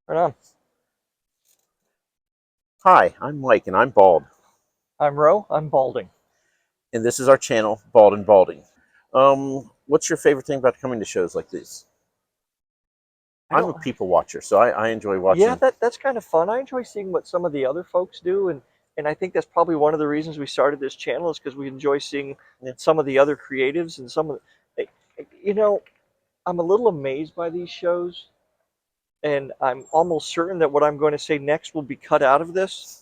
Right on. Hi, I'm Mike and I'm bald, I'm Ro. I'm balding. and this is our channel, Bald and Balding. What's your favorite thing about coming to shows like these? I I'm a don't. people watcher, so I enjoy Yeah, watching. that's kind of fun. I enjoy seeing what some of the other folks do, and I think that's probably one of the reasons we started this channel is because we enjoy seeing Yeah. some of the other creatives and some of the, you know, I'm a little amazed by these shows, and I'm almost certain that what I'm going to say next will be cut out of this.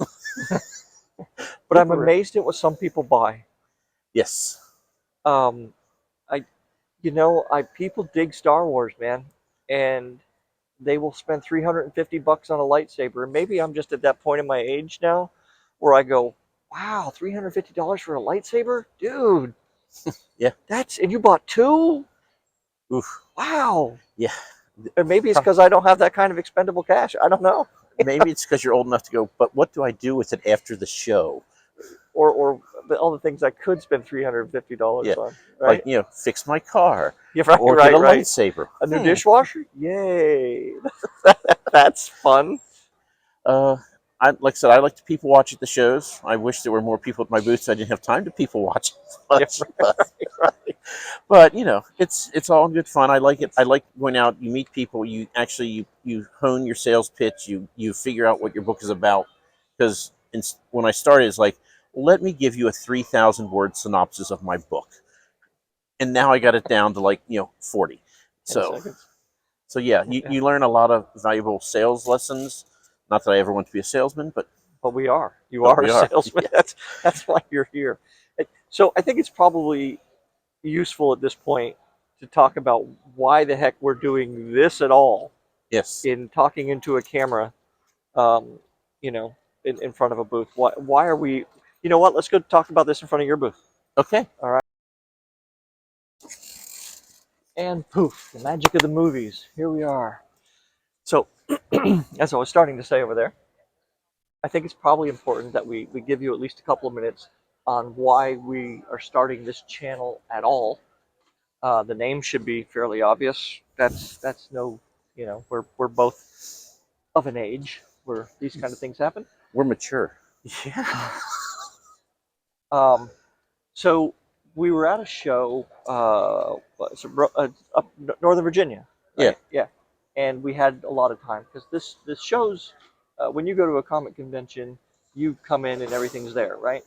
But Look I'm around. amazed at what some people buy. Yes. Um, I, I people dig Star Wars, man, and they will spend $350 on a lightsaber. And maybe I'm just at that point in my age now where I go, wow, $350 for a lightsaber? Dude, Yeah. and you bought two? Oof. Wow. Yeah. Or maybe it's because I don't have that kind of expendable cash. I don't know. Maybe it's because you're old enough to go, but what do I do with it after the show? Or all the things I could spend $350 Yeah. on, Like, right? fix my car Yeah, right, or get a right, right. lightsaber. A new dishwasher? Yay. That's fun. Uh, like I said, I like to people watch at the shows. I wish there were more people at my booth, so I didn't have time to people watch as Yeah, much. right, right, right. But it's all good fun. I like it. I like going out. You meet people. You actually you hone your sales pitch. You figure out what your book is about. Because when I started, it's like, let me give you a 3,000 word synopsis of my book, and now I got it down to like 40. 10 So seconds. yeah, Yeah. you learn a lot of valuable sales lessons. Not that I ever want to be a salesman, But we are. You but are we a are. salesman. Yeah. That's why you're here. So I think it's probably useful at this point to talk about why the heck we're doing this at all Yes. in talking into a camera, um, you know, in front of a booth. Why are we? You know what? Let's go talk about this in front of your booth. Okay. All right. And poof, the magic of the movies. Here we are. So, as I was starting to say over there, I think it's probably important that we give you at least a couple of minutes on why we are starting this channel at all. The name should be fairly obvious. That's no, we're both of an age where these kind of things happen. We're mature. Yeah. Um, so we were at a show, up Northern Virginia, Yeah. right? Yeah, and we had a lot of time because this shows when you go to a comic convention, you come in and everything's there, right?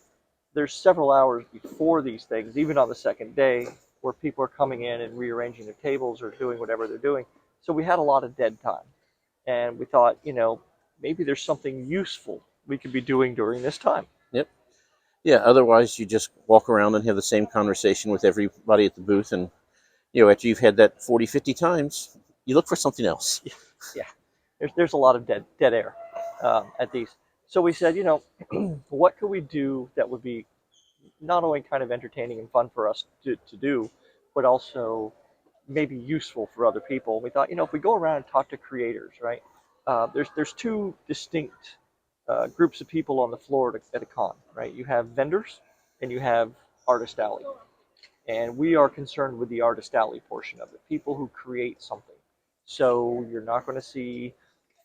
There's several hours before these things, even on the second day, where people are coming in and rearranging their tables or doing whatever they're doing. So we had a lot of dead time, and we thought, maybe there's something useful we could be doing during this time. Yep. Yeah. Otherwise, you just walk around and have the same conversation with everybody at the booth, and after you've had that 40, 50 times, you look for something else. Yeah, there's a lot of dead air at these. So we said, what could we do that would be not only kind of entertaining and fun for us to do, but also maybe useful for other people. We thought, if we go around and talk to creators, right? There's two distinct groups of people on the floor at a con, right? You have vendors and you have artist alley, and we are concerned with the artist alley portion of it. People who create something. So you're not going to see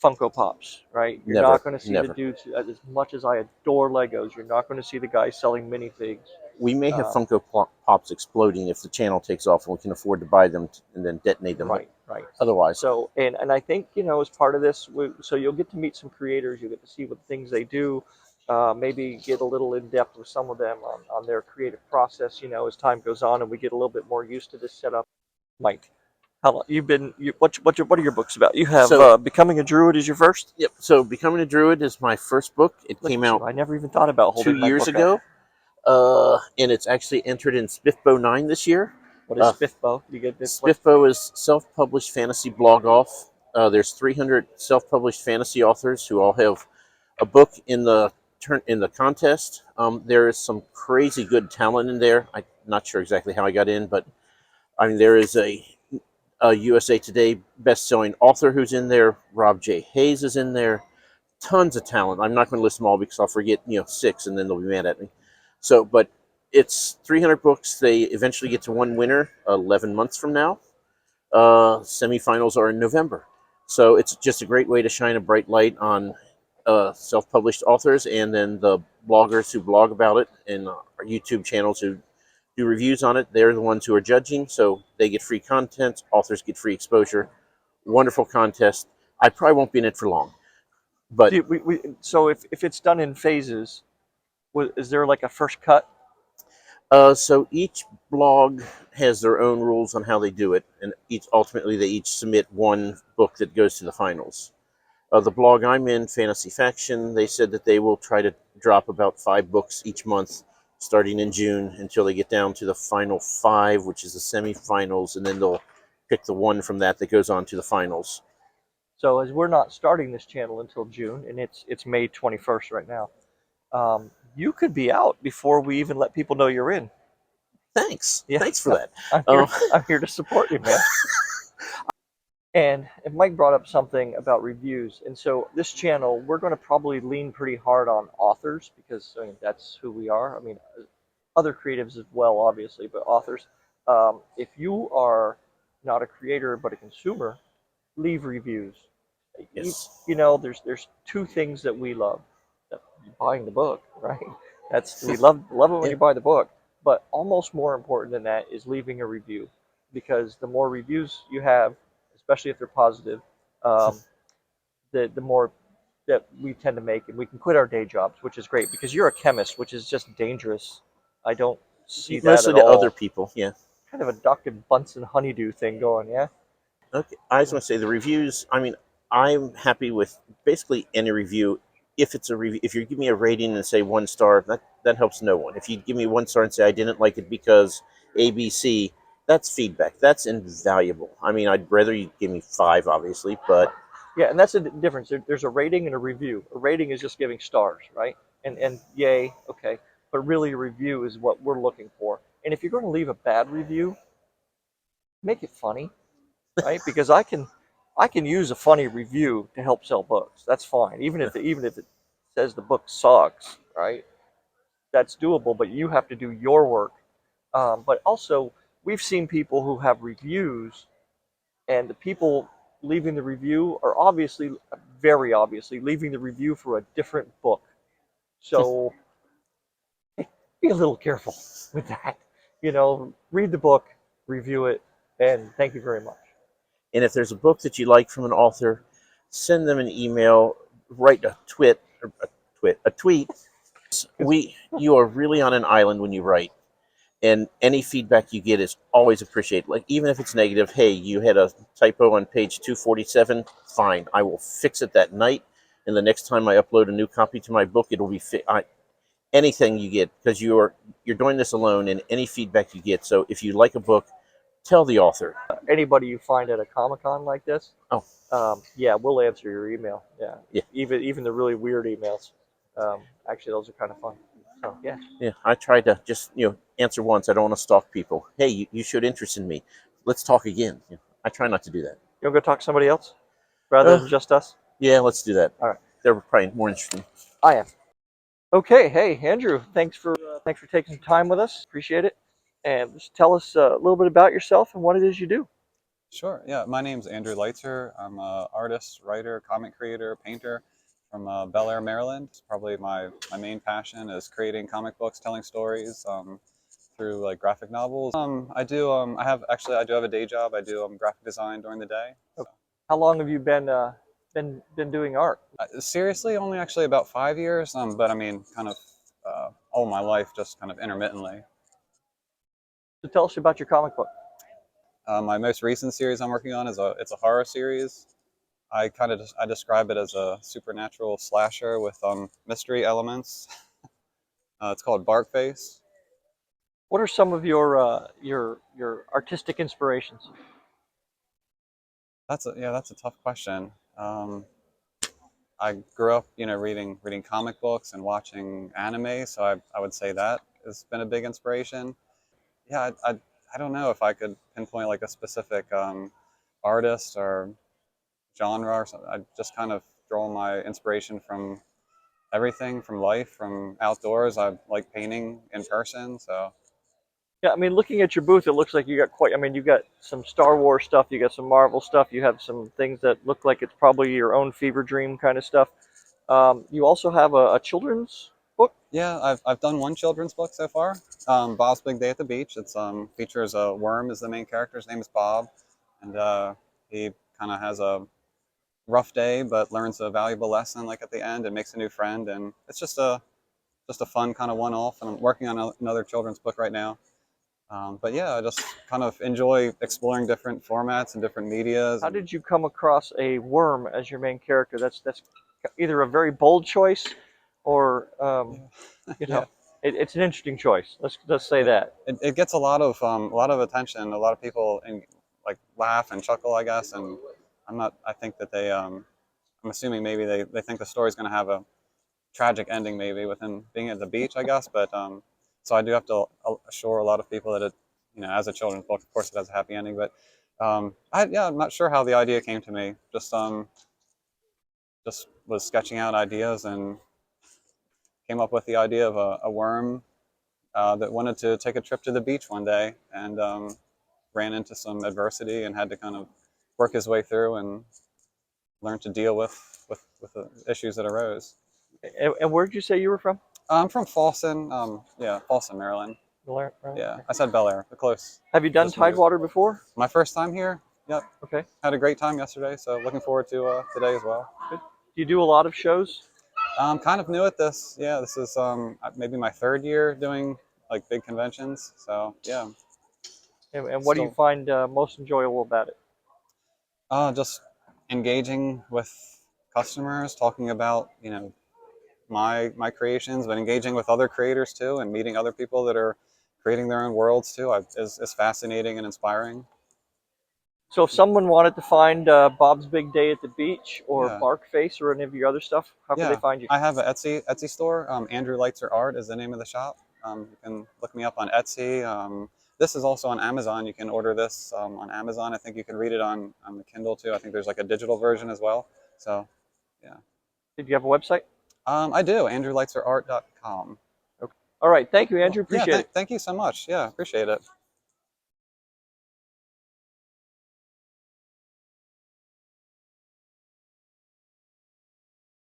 Funko Pops, right? You're Never, not going to see the never. dudes. As much as I adore Legos, you're not going to see the guys selling minifigs. We may have Uh, Funko Pops exploding if the channel takes off and we can afford to buy them and then detonate them. But Right, right. otherwise, So, and I think, as part of this, so you'll get to meet some creators, you'll get to see what things they do, maybe get a little in depth with some of them on their creative process, as time goes on and we get a little bit more used to this setup. Mike, how long you've been? What are your books about? You have so Becoming a Druid is your first. yep. So Becoming a Druid is my first book. It Look came at you! out I never even thought about two holding my years book up. ago, and it's actually entered in Spiffbo 9 this year. What is Uh, Spiffbo? You get this? What? Spiffbo is self-published fantasy blog off. There's 300 self-published fantasy authors who all have a book in the contest. There is some crazy good talent in there. I'm not sure exactly how I got in, but I mean there is a USA Today best-selling author who's in there. Rob J. Hayes is in there. Tons of talent. I'm not going to list them all because I'll forget 6, and then they'll be mad at me. So, but it's 300 books. They eventually get to one winner 11 months from now. Semifinals are in November. So it's just a great way to shine a bright light on self-published authors, and then the bloggers who blog about it, and our YouTube channels who do reviews on it. They're the ones who are judging, so they get free content. Authors get free exposure. Wonderful contest. I probably won't be in it for long, but So if it's done in phases, is there like a first cut? so each blog has their own rules on how they do it, and each ultimately they each submit one book that goes to the finals. The blog I'm in, Fantasy Faction, they said that they will try to drop about 5 books each month, starting in June, until they get down to the final 5, which is the semifinals, and then they'll pick the one from that that goes on to the finals. So as we're not starting this channel until June, and it's May 21st right now, you could be out before we even let people know you're in. Thanks. Yeah, Thanks for that. I'm here. I'm here to support you, man. And Mike brought up something about reviews, and so this channel we're going to probably lean pretty hard on authors because I mean that's who we are. I mean, other creatives as well, obviously, but authors. If you are not a creator but a consumer, leave reviews. Yes. You know, there's two things that we love: buying the book, right? That's we love it when Yeah. you buy the book, but almost more important than that is leaving a review, because the more reviews you have, especially if they're positive, um, the more that we tend to make, and we can quit our day jobs, which is great because you're a chemist, which is just dangerous. I don't see that Mostly at to other all. people. Yeah. Kind of a Dr. Bunsen honeydew thing going, yeah? Okay. I was going to say the reviews. I mean, I'm happy with basically any review. If it's a review, if you give me a rating and say 1 star, that helps no one. If you give me 1 star and say I didn't like it because ABC, that's feedback. That's invaluable. I mean, I'd rather you give me 5, obviously, but Yeah, and that's the difference. There's a rating and a review. A rating is just giving stars, right? And yay, okay. But really, a review is what we're looking for. And if you're going to leave a bad review, make it funny, right? Because I can use a funny review to help sell books. That's fine. Even if it says the book sucks, right? That's doable. But you have to do your work. But also, we've seen people who have reviews, and the people leaving the review are obviously, very obviously, leaving the review for a different book. So be a little careful with that. You know, read the book, review it, and thank you very much. and if there's a book that you like from an author, send them an email, write a tweet. You are really on an island when you write, and any feedback you get is always appreciated. Like, even if it's negative, hey, you had a typo on page 247, fine, I will fix it that night, and the next time I upload a new copy to my book, it'll be anything you get, because you're doing this alone, and any feedback you get. So if you like a book, tell the author. Anybody you find at a Comic Con like this, Oh, yeah, we'll answer your email. Yeah, yeah. even the really weird emails. Actually, those are kind of fun. So yeah, Yeah, I try to just answer once. I don't want to stalk people. Hey, you showed interest in me. Let's talk again. I try not to do that. you want to go talk to somebody else rather Uh, than just us? yeah, let's do that. All right, They're probably more interesting. I am. Okay, hey Andrew, thanks for taking some time with us. Appreciate it. And just tell us a little bit about yourself and what it is you do. Sure. Yeah, my name's Andrew Leitzer. I'm an artist, writer, comic creator, painter from Bel Air, Maryland. Probably my main passion is creating comic books, telling stories through like graphic novels. I do have a day job. I do graphic design during the day. So, Okay. How long have you been doing art? seriously, only actually about 5 years. But I mean, kind of all my life, just kind of intermittently. So tell us about your comic book. My most recent series I'm working on it's a horror series. I describe it as a supernatural slasher with mystery elements. It's called Barkface. What are some of your artistic inspirations? That's a tough question. I grew up, reading comic books and watching anime, so I would say that has been a big inspiration. Yeah, I don't know if I could pinpoint like a specific artist or genre or something. I just kind of draw my inspiration from everything, from life, from outdoors. I like painting in person, so Yeah, I mean, looking at your booth, it looks like you got quite. I mean, you got some Star Wars stuff, you got some Marvel stuff, you have some things that look like it's probably your own fever dream kind of stuff. You also have a children's book. Yeah, I've done one children's book so far. Bob's Big Day at the Beach. It's features a worm as the main character. His name is Bob, and he kind of has a rough day, but learns a valuable lesson like at the end and makes a new friend. And it's just a fun kind of one-off. And I'm working on another children's book right now. But yeah, I just kind of enjoy exploring different formats and different medias. How did you come across a worm as your main character? That's either a very bold choice, or you Yeah, know, it's an interesting choice. Let's say it, that. it gets a lot of attention. A lot of people like laugh and chuckle, I guess. And I'm not. I think that I'm assuming maybe they think the story's going to have a tragic ending, maybe within being at the beach, I guess. But so I do have to assure a lot of people that as a children's book, of course, it has a happy ending. But I'm not sure how the idea came to me. Just was sketching out ideas and came up with the idea of a worm that wanted to take a trip to the beach one day, and ran into some adversity and had to kind of work his way through and learn to deal with the issues that arose. And where did you say you were from? I'm from Folsom, yeah, Folsom, Maryland. Right. Yeah, I said Bel Air, the close. Have you done Just moved. Tidewater before? My first time here. Yep, Okay. had a great time yesterday, so looking forward to today as well. Good. Do you do a lot of shows? I'm kind of new at this. Yeah, this is maybe my third year doing like big conventions. So yeah, And what do you find most enjoyable about it? just engaging with customers, talking about my creations, but engaging with other creators too, and meeting other people that are creating their own worlds too. Is fascinating and inspiring. So if someone wanted to find Bob's Big Day at the Beach or Yeah. Barkface or any of your other stuff, how can they Yeah, find you? I have an Etsy store. Andrew Leitzer Art is the name of the shop. You can look me up on Etsy. This is also on Amazon. You can order this on Amazon. I think you can read it on the Kindle too. I think there's like a digital version as well. So yeah, Did you have a website? I do. AndrewLeitzerArt.com. Okay. All right. Thank you, Cool. Andrew. Yeah, Appreciate it. thank you so much. Yeah, appreciate it.